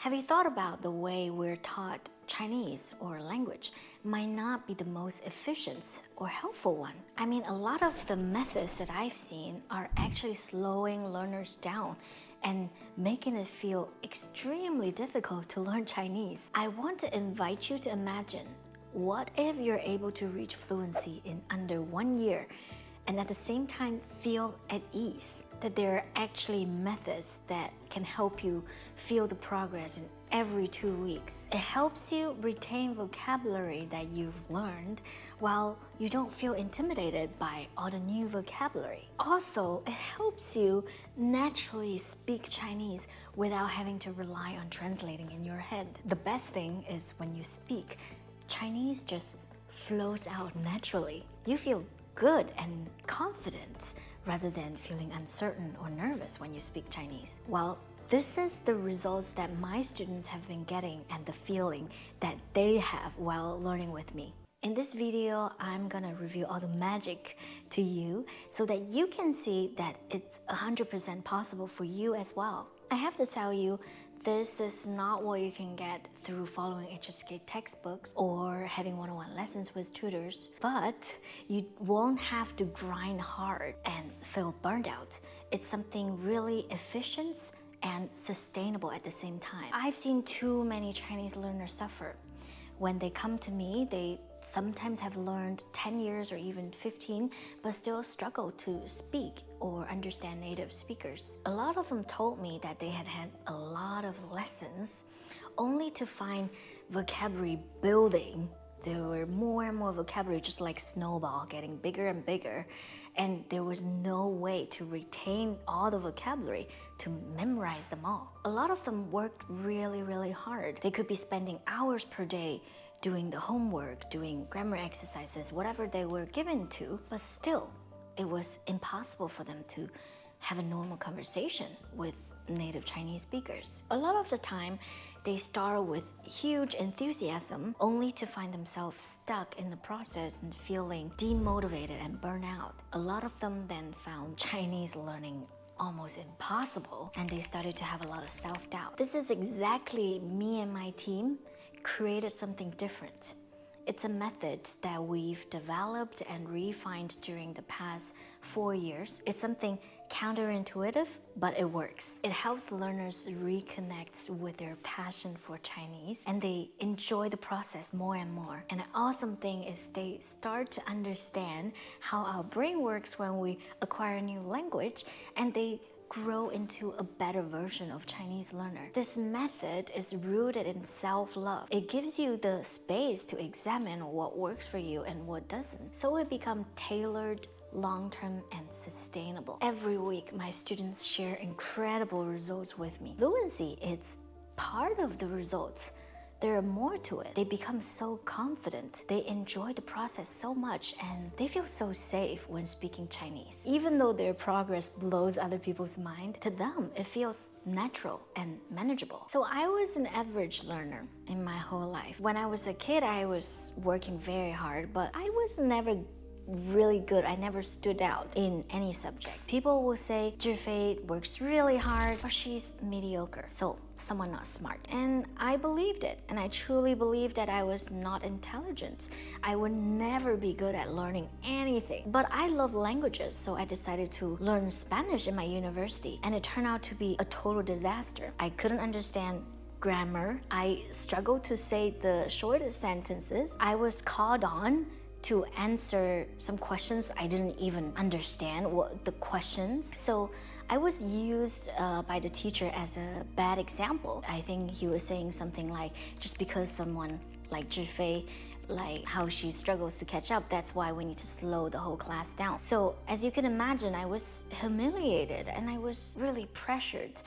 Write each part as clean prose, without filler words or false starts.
Have you thought about the way we're taught Chinese or language might not be the most efficient or helpful one? I mean, a lot of the methods that I've seen are actually slowing learners down and making it feel extremely difficult to learn Chinese. I want to invite you to imagine, what if you're able to reach fluency in under 1 year and at the same time feel at ease? That there are actually methods that can help you feel the progress in every 2 weeks. It helps you retain vocabulary that you've learned while you don't feel intimidated by all the new vocabulary. Also, it helps you naturally speak Chinese without having to rely on translating in your head. The best thing is when you speak, Chinese just flows out naturally. You feel good and confident rather than feeling uncertain or nervous when you speak Chinese. Well, this is the results that my students have been getting and the feeling that they have while learning with me. In this video, I'm gonna reveal all the magic to you so that you can see that it's 100% possible for you as well. I have to tell you, this is not what you can get through following HSK textbooks or having one-on-one lessons with tutors, but you won't have to grind hard and feel burned out. It's something really efficient and sustainable at the same time. I've seen too many Chinese learners suffer. When they come to me, they sometimes have learned 10 years or even 15, but still struggle to speak or understand native speakers. A lot of them told me that they had had a lot of lessons only to find vocabulary building. There were more and more vocabulary, just like snowball, getting bigger and bigger, and there was no way to retain all the vocabulary, to memorize them all. A lot of them worked really hard. They could be spending hours per day doing the homework, doing grammar exercises, whatever they were given to, but still, it was impossible for them to have a normal conversation with native Chinese speakers. A lot of the time, they start with huge enthusiasm only to find themselves stuck in the process and feeling demotivated and burnt out. A lot of them then found Chinese learning almost impossible, and they started to have a lot of self-doubt. This is exactly me and my team created something different. It's a method that we've developed and refined during the past 4 years. It's something counterintuitive, but it works. It helps learners reconnect with their passion for Chinese, and they enjoy the process more and more. And an awesome thing is they start to understand how our brain works when we acquire a new language, and they grow into a better version of Chinese learner. This method is rooted in self-love. It gives you the space to examine what works for you and what doesn't, so it becomes tailored, long-term, and sustainable. Every week, my students share incredible results with me. Fluency is part of the results. There are more to it. They become so confident. They enjoy the process so much, and they feel so safe when speaking Chinese. Even though their progress blows other people's mind, to them, it feels natural and manageable. So I was an average learner in my whole life. When I was a kid, I was working very hard, but I was never really good. I never stood out in any subject. People will say Zhifei works really hard, but she's mediocre, so someone not smart. And I believed it, and I truly believed that I was not intelligent. I would never be good at learning anything. But I love languages, so I decided to learn Spanish in my university, and it turned out to be a total disaster. I couldn't understand grammar. I struggled to say the shortest sentences. I was called on to answer some questions I didn't even understand what the questions. So I was used by the teacher as a bad example. I think he was saying something like, just because someone like Zhifei, like how she struggles to catch up, that's why we need to slow the whole class down. So as you can imagine, I was humiliated and I was really pressured,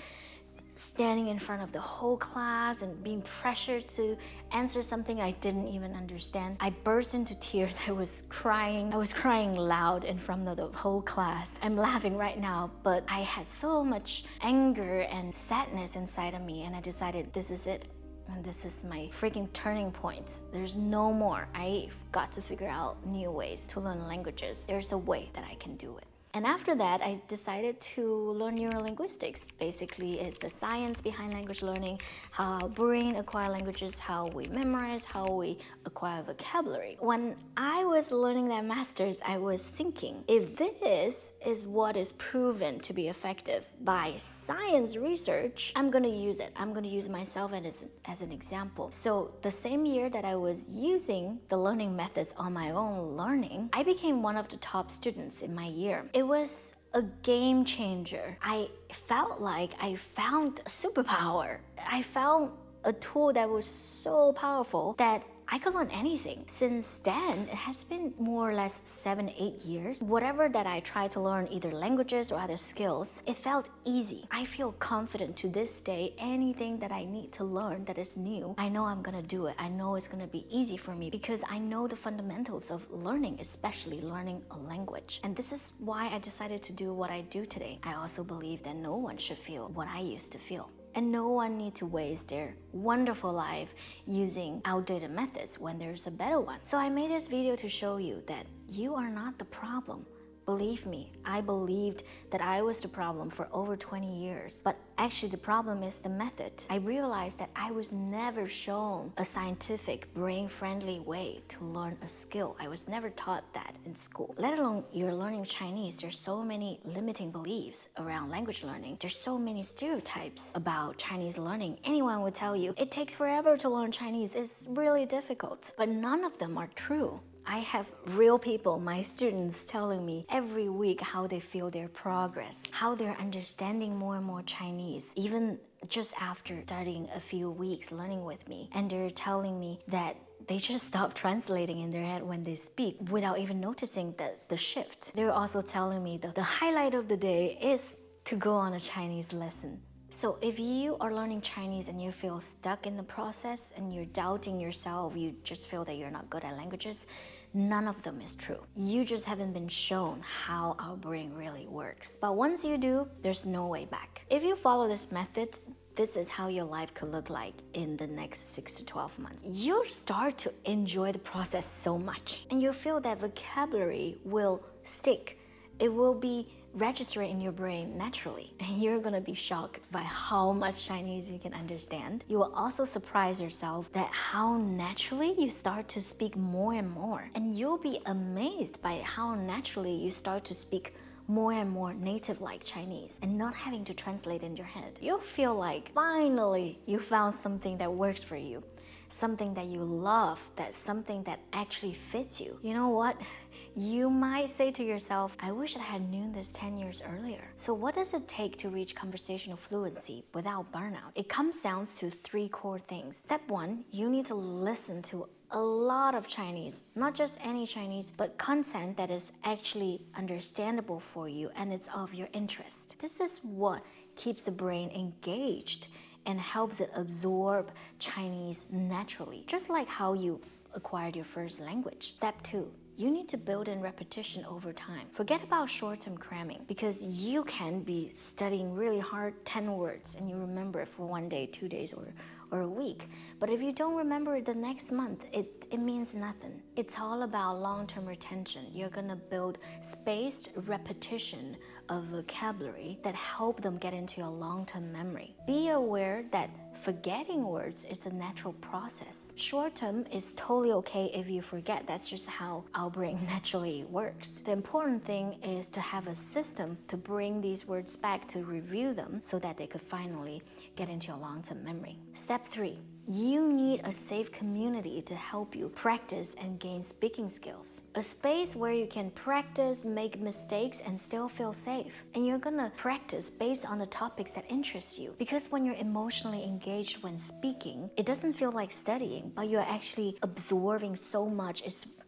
standing in front of the whole class and being pressured to answer something I didn't even understand. I burst into tears. I was crying. I was crying loud in front of the whole class. I'm laughing right now, but I had so much anger and sadness inside of me, and I decided this is it. And this is my freaking turning point. There's no more. I've got to figure out new ways to learn languages. There's a way that I can do it. And after that, I decided to learn neurolinguistics. Basically, it's the science behind language learning, how our brain acquire languages, how we memorize, how we acquire vocabulary. When I was learning that master's, I was thinking, if this is what is proven to be effective by science research, I'm gonna use it. I'm gonna use myself as an example. So the same year that I was using the learning methods on my own learning, I became one of the top students in my year. It was a game changer. I felt like I found a superpower. I found a tool that was so powerful that I could learn anything. Since then, it has been more or less 7-8 years. Whatever that I tried to learn, either languages or other skills, it felt easy. I feel confident to this day. Anything that I need to learn that is new, I know I'm gonna do it. I know it's gonna be easy for me because I know the fundamentals of learning, especially learning a language. And this is why I decided to do what I do today. I also believe that no one should feel what I used to feel. And no one needs to waste their wonderful life using outdated methods when there's a better one. So I made this video to show you that you are not the problem. Believe me, I believed that I was the problem for over 20 years. But actually the problem is the method. I realized that I was never shown a scientific, brain-friendly way to learn a skill. I was never taught that in school. Let alone you're learning Chinese, there's so many limiting beliefs around language learning. There's so many stereotypes about Chinese learning. Anyone would tell you it takes forever to learn Chinese. It's really difficult. But none of them are true. I have real people, my students, telling me every week how they feel their progress, how they're understanding more and more Chinese, even just after studying a few weeks learning with me. And they're telling me that they just stop translating in their head when they speak without even noticing the shift. They're also telling me that the highlight of the day is to go on a Chinese lesson. So if you are learning Chinese and you feel stuck in the process and you're doubting yourself, you just feel that you're not good at languages, none of them is true. You just haven't been shown how our brain really works. But once you do, there's no way back. If you follow this method, this is how your life could look like in the next 6 to 12 months. You'll start to enjoy the process so much, and you'll feel that vocabulary will stick. It will be register in your brain naturally, and you're gonna be shocked by how much Chinese you can understand. You will also surprise yourself that how naturally you start to speak more and more, and you'll be amazed by how naturally you start to speak more and more native-like Chinese and not having to translate in your head. You'll feel like finally you found something that works for you, something that you love, that's something that actually fits you. You know what? You might say to yourself, I wish I had known this 10 years earlier. So what does it take to reach conversational fluency without burnout? It comes down to 3 core things. Step 1, you need to listen to a lot of Chinese, not just any Chinese, but content that is actually understandable for you and it's of your interest. This is what keeps the brain engaged and helps it absorb Chinese naturally, just like how you acquired your first language. Step 2, you need to build in repetition over time. Forget about short-term cramming, because you can be studying really hard 10 words and you remember it for 1 day, 2 days, or a week. But if you don't remember it the next month, it means nothing. It's all about long-term retention. You're gonna build spaced repetition of vocabulary that help them get into your long-term memory. Be aware that forgetting words is a natural process. Short-term is totally okay if you forget. That's just how our brain naturally works. The important thing is to have a system to bring these words back, to review them so that they could finally get into your long-term memory. Step 3, you need a safe community to help you practice and gain speaking skills. A space where you can practice, make mistakes, and still feel safe. And you're gonna practice based on the topics that interest you. Because when you're emotionally engaged when speaking, it doesn't feel like studying, but you're actually absorbing so much.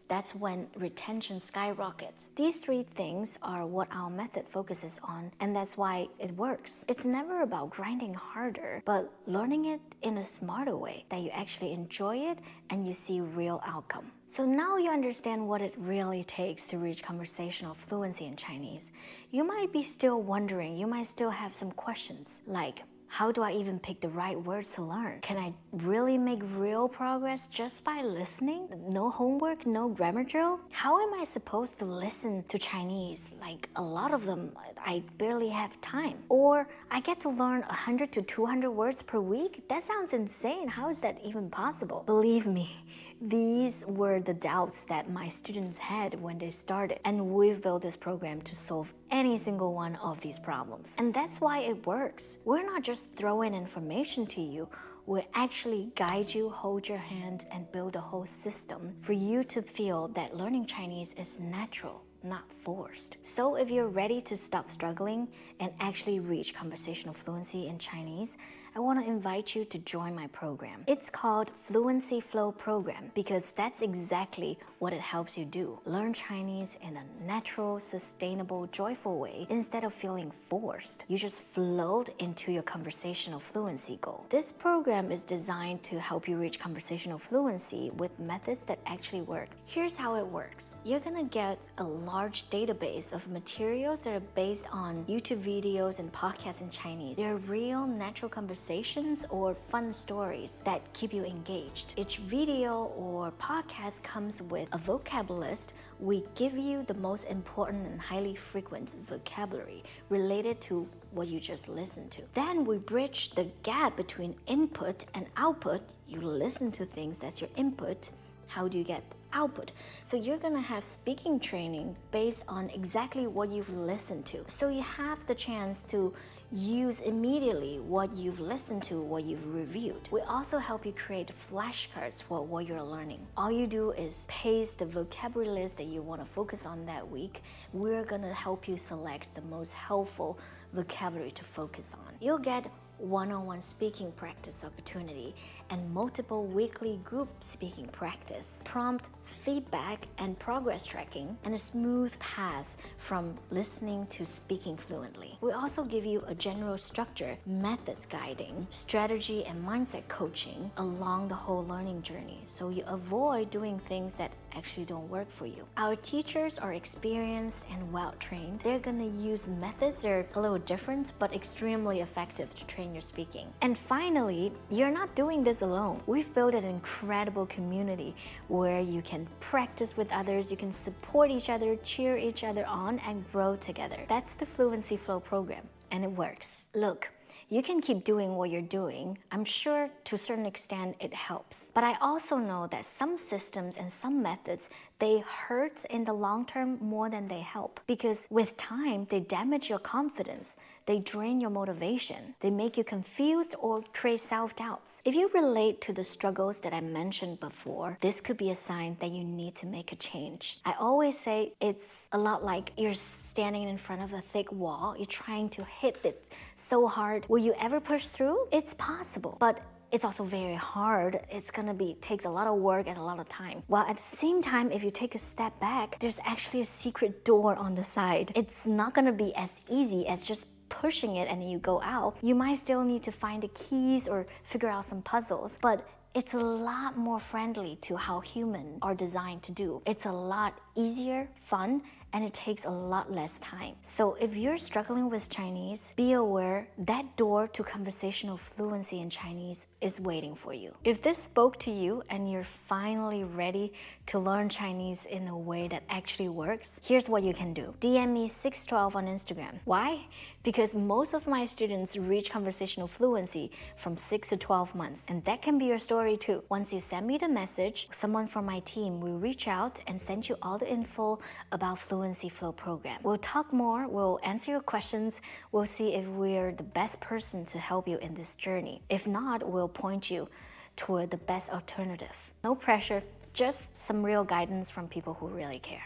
That's when retention skyrockets. These 3 things are what our method focuses on, and that's why it works. It's never about grinding harder, but learning it in a smarter way, that you actually enjoy it and you see real outcome. So now you understand what it really takes to reach conversational fluency in Chinese. You might be still wondering, you might still have some questions like, How do I even pick the right words to learn? Can I really make real progress just by listening? No homework, no grammar drill? How am I supposed to listen to Chinese? Like a lot of them, I barely have time. Or I get to learn 100 to 200 words per week? That sounds insane. How is that even possible? Believe me, these were the doubts that my students had when they started, and we've built this program to solve any single one of these problems. And that's why it works. We're not just throwing information to you, we'll actually guide you, hold your hand, and build a whole system for you to feel that learning Chinese is natural, not forced. So if you're ready to stop struggling and actually reach conversational fluency in Chinese, I want to invite you to join my program. It's called Fluency Flow Program because that's exactly what it helps you do. Learn Chinese in a natural, sustainable, joyful way instead of feeling forced. You just float into your conversational fluency goal. This program is designed to help you reach conversational fluency with methods that actually work. Here's how it works. You're gonna get a large database of materials that are based on YouTube videos and podcasts in Chinese. They're real, natural conversations or fun stories that keep you engaged. Each video or podcast comes with a vocab list. We give you the most important and highly frequent vocabulary related to what you just listened to. Then we bridge the gap between input and output. You listen to things, that's your input. How do you get output? So you're gonna have speaking training based on exactly what you've listened to. So you have the chance to use immediately what you've listened to, what you've reviewed. We also help you create flashcards for what you're learning. All you do is paste the vocabulary list that you want to focus on that week. We're gonna help you select the most helpful vocabulary to focus on. You'll get one-on-one speaking practice opportunity and multiple weekly group speaking practice, prompt feedback and progress tracking, and a smooth path from listening to speaking fluently. We also give you a general structure, methods guiding, strategy and mindset coaching along the whole learning journey, so you avoid doing things that actually don't work for you. Our teachers are experienced and well-trained. They're gonna use methods that are a little different but extremely effective to train your speaking. And finally, you're not doing this alone. We've built an incredible community where you can practice with others, you can support each other, cheer each other on, and grow together. That's the Fluency Flow program, and it works. Look, you can keep doing what you're doing. I'm sure to a certain extent it helps. But I also know that some systems and some methods, they hurt in the long term more than they help. Because with time, they damage your confidence. They drain your motivation. They make you confused or create self-doubts. If you relate to the struggles that I mentioned before, this could be a sign that you need to make a change. I always say it's a lot like you're standing in front of a thick wall. You're trying to hit it so hard. Will you ever push through? It's possible, but it's also very hard. Takes a lot of work and a lot of time. While at the same time, if you take a step back, there's actually a secret door on the side. It's not gonna be as easy as just pushing it and you go out. You might still need to find the keys or figure out some puzzles, but it's a lot more friendly to how humans are designed to do. It's a lot easier, fun, and it takes a lot less time. So if you're struggling with Chinese, be aware that door to conversational fluency in Chinese is waiting for you. If this spoke to you and you're finally ready to learn Chinese in a way that actually works, here's what you can do. DM me 612 on Instagram. Why? Because most of my students reach conversational fluency from 6 to 12 months, and that can be your story too. Once you send me the message, someone from my team will reach out and send you all the info about Fluency Flow program. We'll talk more, we'll answer your questions, we'll see if we're the best person to help you in this journey. If not, we'll point you toward the best alternative. No pressure, just some real guidance from people who really care.